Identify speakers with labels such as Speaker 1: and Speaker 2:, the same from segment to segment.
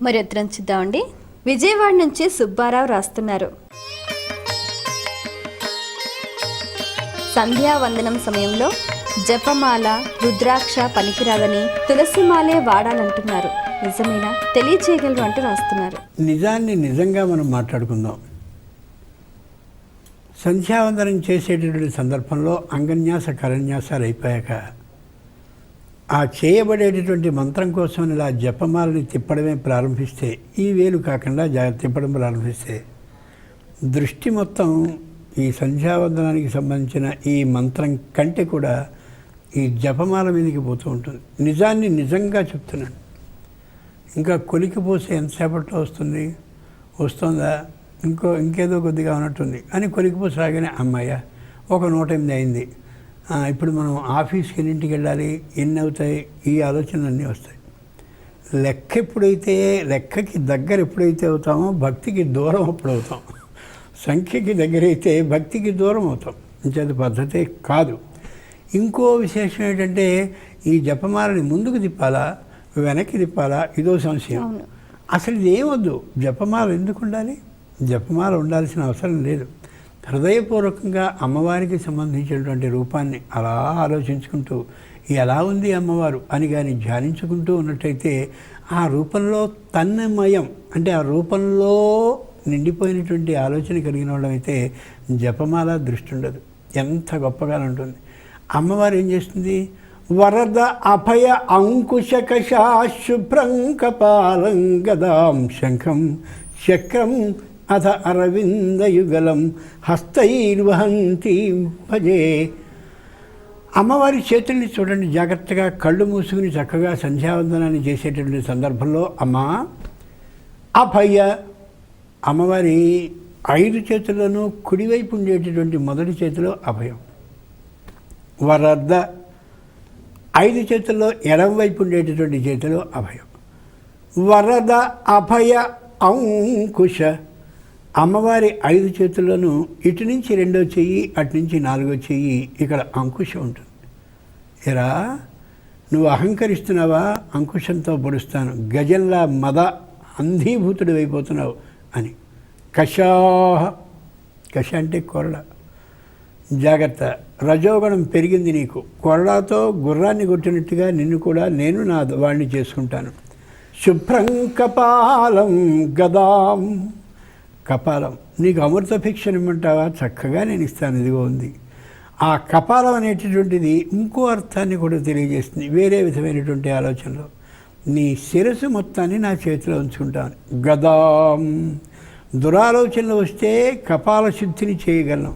Speaker 1: మరి ఉత్తరం చూద్దామండి. విజయవాడ నుంచి సుబ్బారావు రాస్తున్నారు. సంధ్యావందనం సమయంలో జపమాల, రుద్రాక్ష పనికిరాదని తులసిమాలే వాడాలంటున్నారు. నిజమేనా? తెలియచేయగలరు అంటూ రాస్తున్నారు.
Speaker 2: నిజాన్ని నిజంగా మనం మాట్లాడుకుందాం. సంధ్యావందనం చేసేటటువంటి సందర్భంలో అంగన్యాస కరన్యాసాలు అయిపోయాక ఆ చేయబడేటటువంటి మంత్రం కోసం ఇలా జపమాలని తిప్పడమే ప్రారంభిస్తే, ఈ వేలు కాకుండా తిప్పడం ప్రారంభిస్తే దృష్టి మొత్తం ఈ సంధ్యావందనానికి సంబంధించిన ఈ మంత్రం కంటే కూడా ఈ జపమాల మీదకి పోతూ ఉంటుంది. నిజాన్ని నిజంగా చెప్తున్నాను. ఇంకా కొలికిపోసే ఎంతసేపట్లో వస్తుందా, ఇంకేదో కొద్దిగా ఉన్నట్టుంది అని కొలికిపోసి రాగానే అమ్మాయ ఒక 108 అయింది, ఇప్పుడు మనం ఆఫీస్కి ఎన్నింటికి వెళ్ళాలి, ఎన్ని అవుతాయి, ఈ ఆలోచనలు అన్నీ వస్తాయి. లెక్కకి దగ్గర ఎప్పుడైతే అవుతామో భక్తికి దూరం అప్పుడు అవుతాం. సంఖ్యకి దగ్గర అయితే భక్తికి దూరం అవుతాం. ఇంచేది పద్ధతే కాదు. ఇంకో విశేషం ఏంటంటే, ఈ జపమాలని ముందుకు తిప్పాలా వెనక్కి తిప్పాలా ఇదో సంశయం. అసలు ఇది ఏమొద్దు. జపమాల ఎందుకు ఉండాలి? జపమాల ఉండాల్సిన అవసరం లేదు. హృదయపూర్వకంగా అమ్మవారికి సంబంధించినటువంటి రూపాన్ని అలా ఆలోచించుకుంటూ ఎలా ఉంది అమ్మవారు అని కానీ ధ్యానించుకుంటూ ఉన్నట్టయితే ఆ రూపంలో తన్మయం, అంటే ఆ రూపంలో నిండిపోయినటువంటి ఆలోచన కలిగిన వాళ్ళమైతే జపమాల దృష్టి ఉండదు. ఎంత గొప్పగా ఉంటుంది. అమ్మవారు ఏం చేస్తుంది? వరద అభయ అంకుశకషా శుభ్రం కపాలం గదాం శంఖం చక్రం అథ అరవిందయుగలం హస్తైర్వహంతి భజే. అమ్మవారి చేతుల్ని చూడండి జాగ్రత్తగా. కళ్ళు మూసుకుని చక్కగా సంధ్యావందనాన్ని చేసేటటువంటి సందర్భంలో అమ్మా అభయ, అమ్మవారి 5 చేతుల్లోనూ కుడివైపు ఉండేటటువంటి మొదటి చేతిలో అభయం. వరద 5 చేతుల్లో ఎడమవైపు ఉండేటటువంటి చేతిలో అభయం. వరద అభయ అంకుశ, అమ్మవారి 5 చేతుల్లోనూ ఇటు నుంచి 2వ చెయ్యి, అటు నుంచి 4వ చెయ్యి, ఇక్కడ అంకుశం ఉంటుంది. ఎరా నువ్వు అహంకరిస్తున్నావా? అంకుశంతో పొడుస్తాను, గజంలా మద అంధీభూతుడు అయిపోతున్నావు అని. కషాహ, కష అంటే కొరడ. జాగ్రత్త, రజోగుణం పెరిగింది నీకు. కొరడాతో గుర్రాన్ని కొట్టినట్టుగా నిన్ను కూడా నేను నా వాడిని చేసుకుంటాను. శుభ్రం కపాలం గదాం, కపాలం నీకు అమృత భిక్షను ఇమ్మంటావా? చక్కగా నేను ఇస్తాను, ఇదిగో ఉంది. ఆ కపాలం అనేటటువంటిది ఇంకో అర్థాన్ని కూడా తెలియజేస్తుంది. వేరే విధమైనటువంటి ఆలోచనలో నీ శిరస్సు మొత్తాన్ని నా చేతిలో ఉంచుకుంటాను. గదాం, దురాలోచనలు వస్తే కపాల శుద్ధిని చేయగలను.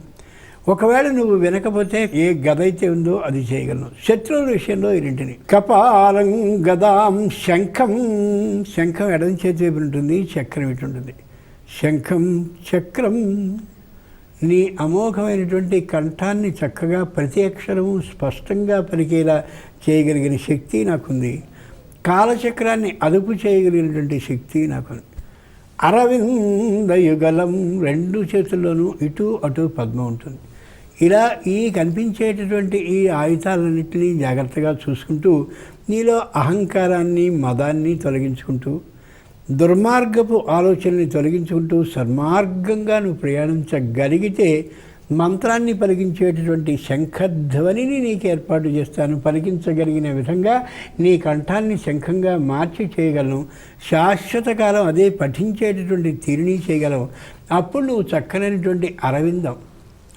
Speaker 2: ఒకవేళ నువ్వు వినకపోతే ఏ గద అయితే ఉందో అది చేయగలను. శత్రువుల విషయంలో ఇన్నింటిని. కపాలం గదాం శంఖం, శంఖం ఎడమ చేతి వైపు ఉంటుంది, చక్రం ఇటు ఉంటుంది. శంఖం చక్రం, నీ అమోఘమైనటువంటి కంఠాన్ని చక్కగా ప్రతి అక్షరము స్పష్టంగా పలికేలా చేయగలిగిన శక్తి నాకుంది. కాలచక్రాన్ని అదుపు చేయగలిగినటువంటి శక్తి నాకుంది. అరవిందయుగలం, 2 చేతుల్లోనూ ఇటు అటు పద్మం ఉంటుంది. ఇలా ఈ కనిపించేటటువంటి ఈ ఆయుధాలన్నింటినీ జాగ్రత్తగా చూసుకుంటూ నీలో అహంకారాన్ని మదాన్ని తొలగించుకుంటూ దుర్మార్గపు ఆలోచనల్ని తొలగించుకుంటూ సన్మార్గంగా నువ్వు ప్రయాణించగలిగితే మంత్రాన్ని పలికించేటటువంటి శంఖధ్వనిని నీకు ఏర్పాటు చేస్తాను. పలికించగలిగిన విధంగా నీ కంఠాన్ని శంఖంగా మార్చి చేయగలను. శాశ్వత కాలం అదే పఠించేటటువంటి తీరుని చేయగలవు. అప్పుడు నువ్వు చక్కనైనటువంటి అరవిందం,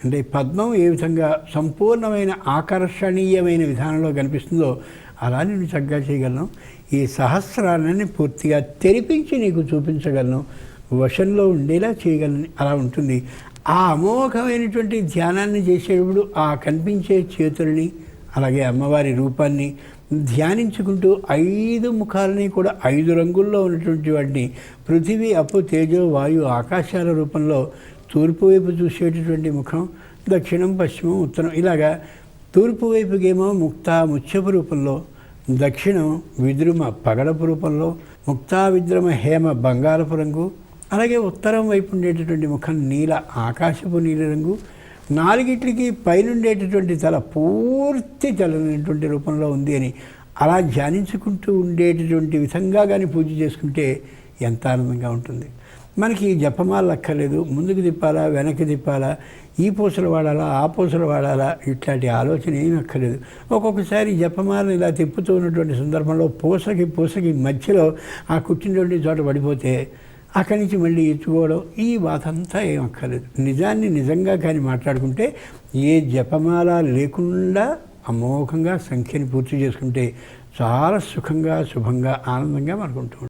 Speaker 2: అంటే పద్మం ఏ విధంగా సంపూర్ణమైన ఆకర్షణీయమైన విధానంలో కనిపిస్తుందో అలా నేను చక్కగా చేయగలను. ఈ సహస్రాన్ని పూర్తిగా తెరిపించి నీకు చూపించగలను, వశంలో ఉండేలా చేయగలను. అలా ఉంటుంది. ఆ అమోఘమైనటువంటి ధ్యానాన్ని చేసేటప్పుడు ఆ కనిపించే చేతుల్ని అలాగే అమ్మవారి రూపాన్ని ధ్యానించుకుంటూ 5 ముఖాలని కూడా 5 రంగుల్లో ఉన్నటువంటి వాటిని పృథివీ, అప్పు, తేజో, వాయు, ఆకాశాల రూపంలో తూర్పు వైపు చూసేటటువంటి ముఖం, దక్షిణం, పశ్చిమం, ఉత్తరం, ఇలాగా తూర్పు వైపుకేమో ముత్యపు రూపంలో, దక్షిణం విద్రుమ పగడపు రూపంలో, విద్రుమ హేమ బంగారపు రంగు, అలాగే ఉత్తరం వైపు ఉండేటటువంటి ముఖం నీల ఆకాశపు నీల రంగు, 4గిట్లకి పైనుండేటటువంటి తల పూర్తి తెల్లనటువంటి రూపంలో ఉంది అని అలా ధ్యానించుకుంటూ ఉండేటటువంటి విధంగా కానీ పూజ చేసుకుంటే ఎంత ఆనందంగా ఉంటుంది. మనకి జపమాల అక్కర్లేదు, ముందుకు తిప్పాలా వెనక్కి తిప్పాలా, ఈ పూసలు వాడాలా ఆ పూసలు వాడాలా, ఇట్లాంటి ఆలోచన ఏమీ అక్కర్లేదు. ఒక్కొక్కసారి జపమాలను ఇలా తిప్పుతూ ఉన్నటువంటి సందర్భంలో పూసకి మధ్యలో ఆ కుట్టినటువంటి చోట పడిపోతే అక్కడి నుంచి మళ్ళీ ఎత్తుకోవడం, ఈ బాధ అంతా ఏం అక్కర్లేదు. నిజాన్ని నిజంగా కానీ మాట్లాడుకుంటే ఏ జపమాల లేకుండా అమోఘంగా సంఖ్యని పూర్తి చేసుకుంటే చాలా సుఖంగా శుభంగా ఆనందంగా మనకుంటూ